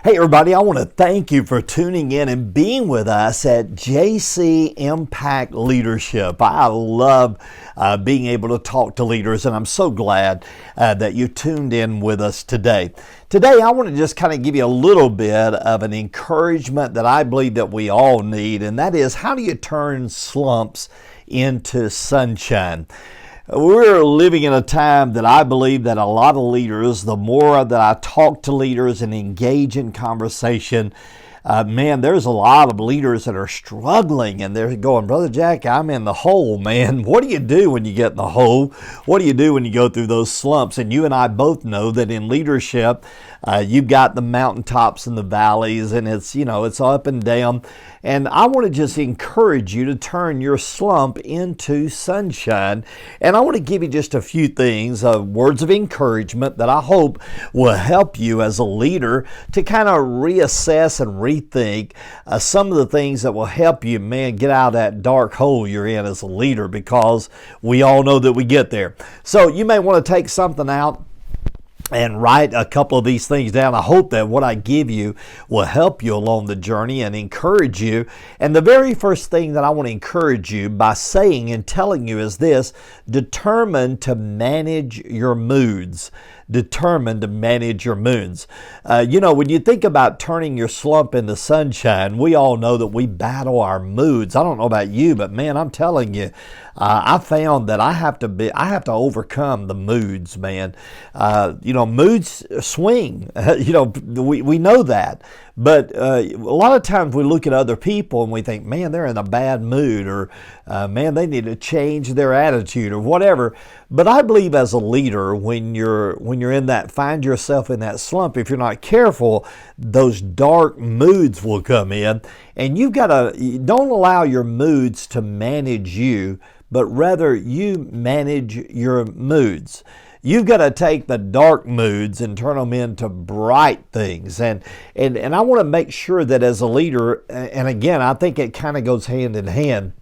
Hey everybody, I want to thank you for tuning in and being with us at JC Impact Leadership. I love being able to talk to leaders, and I'm so glad that you tuned in with us today. Today I want to just kind of give you a little bit of an encouragement that I believe that we all need, and that is, how do you turn slumps into sunshine? We're living in a time that I believe that a lot of leaders, the more that I talk to leaders and engage in conversation, there's a lot of leaders that are struggling, and they're going, Brother Jack, I'm in the hole, man. What do you do when you get in the hole? What do you do when you go through those slumps? And you and I both know that in leadership, you've got the mountaintops and the valleys, and it's up and down. And I want to just encourage you to turn your slump into sunshine. And I want to give you just a few things, words of encouragement that I hope will help you as a leader to kind of reassess and rethink some of the things that will help you, get out of that dark hole you're in as a leader, because we all know that we get there. So you may want to take something out and write a couple of these things down. I hope that what I give you will help you along the journey and encourage you. And the very first thing that I want to encourage you by saying and telling you is this: determine to manage your moods. Determined to manage your moods. When you think about turning your slump into sunshine, we all know that we battle our moods. I don't know about you, but man, I'm telling you, I found that I have to overcome the moods, man. Moods swing. We know that. But a lot of times we look at other people and we think, man, they're in a bad mood, or man, they need to change their attitude, or whatever. But I believe as a leader, when you're in that, find yourself in that slump, if you're not careful, those dark moods will come in, and don't allow your moods to manage you, but rather you manage your moods. You've got to take the dark moods and turn them into bright things. And I want to make sure that as a leader, and again, I think it kind of goes hand in hand,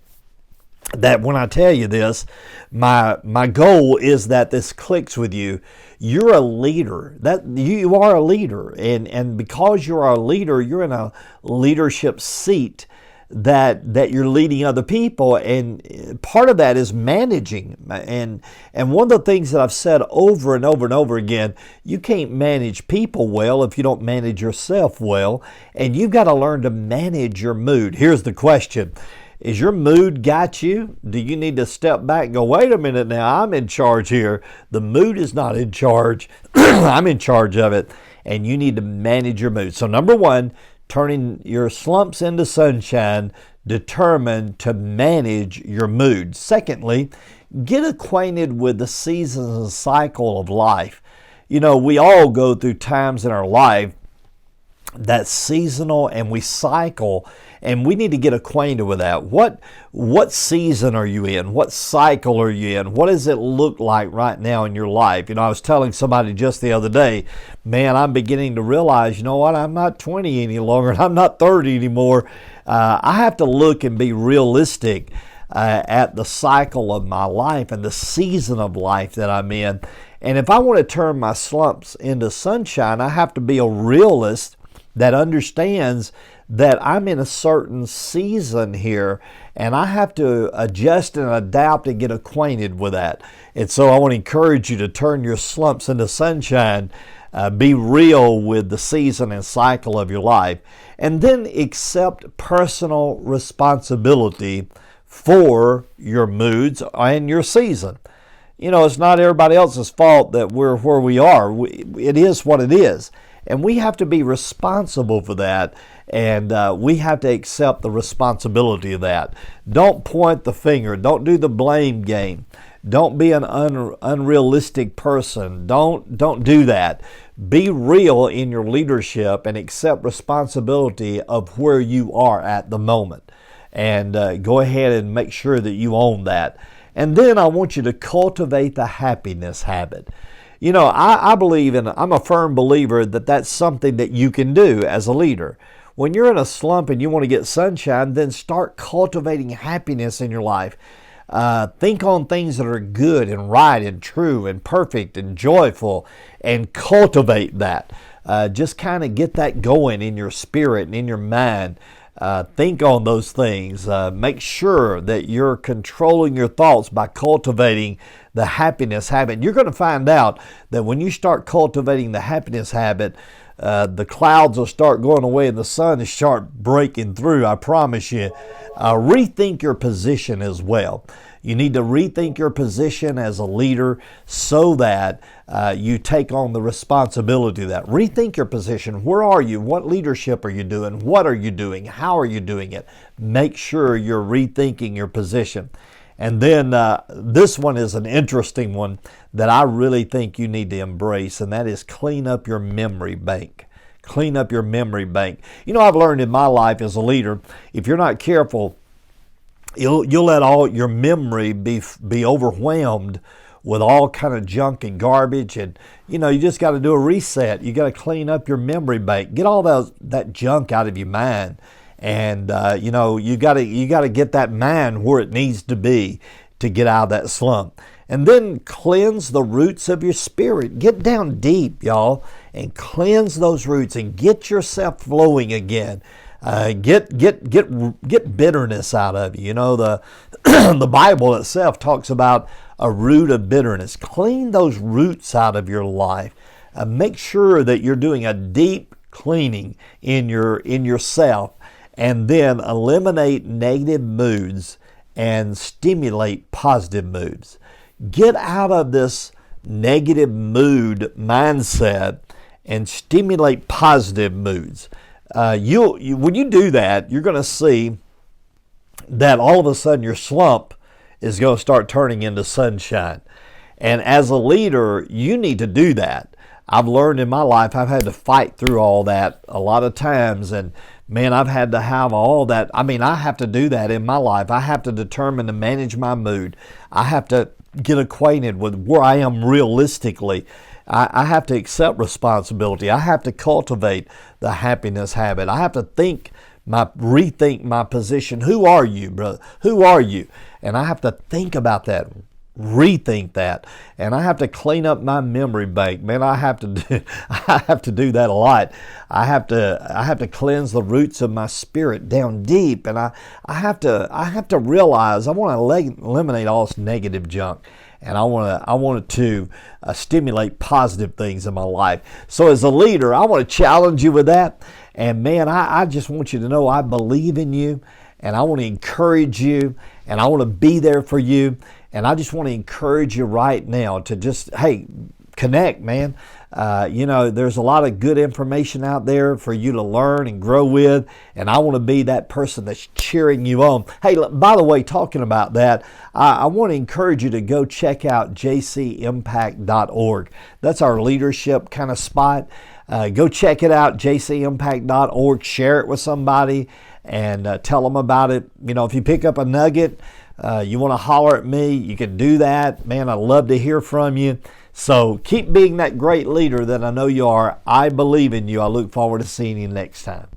that when I tell you this, my goal is that this clicks with you. You're a leader. That you are a leader. And because you are a leader, you're in a leadership seat that you're leading other people, and part of that is managing. And one of the things that I've said over and over and over again, you can't manage people well if you don't manage yourself well, and you've got to learn to manage your mood. Here's the question: is your mood got you? Do you need to step back and go, wait a minute now, I'm in charge here? The mood is not in charge. I'm in charge of it, and you need to manage your mood. So number one, turning your slumps into sunshine, determined to manage your mood. Secondly, get acquainted with the seasons and cycle of life. We all go through times in our life that's seasonal, and we cycle, and we need to get acquainted with that. What season are you in? What cycle are you in? What does it look like right now in your life? I was telling somebody just the other day, man, I'm beginning to realize, I'm not 20 any longer, and I'm not 30 anymore. I have to look and be realistic at the cycle of my life and the season of life that I'm in. And if I want to turn my slumps into sunshine, I have to be a realist that understands that I'm in a certain season here, and I have to adjust and adapt and get acquainted with that. And so I want to encourage you to turn your slumps into sunshine. Be real with the season and cycle of your life, and then accept personal responsibility for your moods and your season. It's not everybody else's fault that we're where we are. It is what it is. And we have to be responsible for that, and we have to accept the responsibility of that. Don't point the finger. Don't do the blame game. Don't be an unrealistic person. Don't do that. Be real in your leadership and accept responsibility of where you are at the moment. And go ahead and make sure that you own that. And then I want you to cultivate the happiness habit. I believe, and I'm a firm believer that that's something that you can do as a leader. When you're in a slump and you want to get sunshine, then start cultivating happiness in your life. Think on things that are good and right and true and perfect and joyful, and cultivate that. Just kind of get that going in your spirit and in your mind. Think on those things. Make sure that you're controlling your thoughts by cultivating the happiness habit. You're going to find out that when you start cultivating the happiness habit, the clouds will start going away and the sun will start breaking through. I promise you. Rethink your position as well. You need to rethink your position as a leader so that you take on the responsibility of that. Rethink your position. Where are you? What leadership are you doing? What are you doing? How are you doing it? Make sure you're rethinking your position. And then this one is an interesting one that I really think you need to embrace, and that is clean up your memory bank. Clean up your memory bank. You know, I've learned in my life as a leader, if you're not careful, you'll let all your memory be overwhelmed with all kind of junk and garbage, and you just got to do a reset. You got to clean up your memory bank, get all that junk out of your mind, and you got to get that mind where it needs to be to get out of that slump. And then cleanse the roots of your spirit. Get down deep, y'all, and cleanse those roots and get yourself flowing again. Get bitterness out of you. The Bible itself talks about a root of bitterness. Clean those roots out of your life. Make sure that you're doing a deep cleaning in yourself, and then eliminate negative moods and stimulate positive moods. Get out of this negative mood mindset and stimulate positive moods. When you do that, you're going to see that all of a sudden your slump is going to start turning into sunshine. And as a leader, you need to do that. I've learned in my life, I've had to fight through all that a lot of times, and man, I've had to have all that. I have to do that in my life. I have to determine to manage my mood. I have to get acquainted with where I am realistically. I have to accept responsibility. I have to cultivate the happiness habit. I have to rethink my position. Who are you, brother? Who are you? And I have to think about that, rethink that, and I have to clean up my memory bank. Man, I have to do that a lot. I have to cleanse the roots of my spirit down deep, and I have to realize I want to eliminate all this negative junk. And I want to stimulate positive things in my life. So as a leader, I want to challenge you with that. And man, I just want you to know I believe in you, and I want to encourage you, and I want to be there for you. And I just want to encourage you right now to just, hey, connect, man. There's a lot of good information out there for you to learn and grow with, and I want to be that person that's cheering you on. Hey, by the way, talking about that, I want to encourage you to go check out jcimpact.org. That's our leadership kind of spot. Go check it out, jcimpact.org. Share it with somebody and tell them about it. If you pick up a nugget, you want to holler at me, you can do that. Man, I'd love to hear from you. So keep being that great leader that I know you are. I believe in you. I look forward to seeing you next time.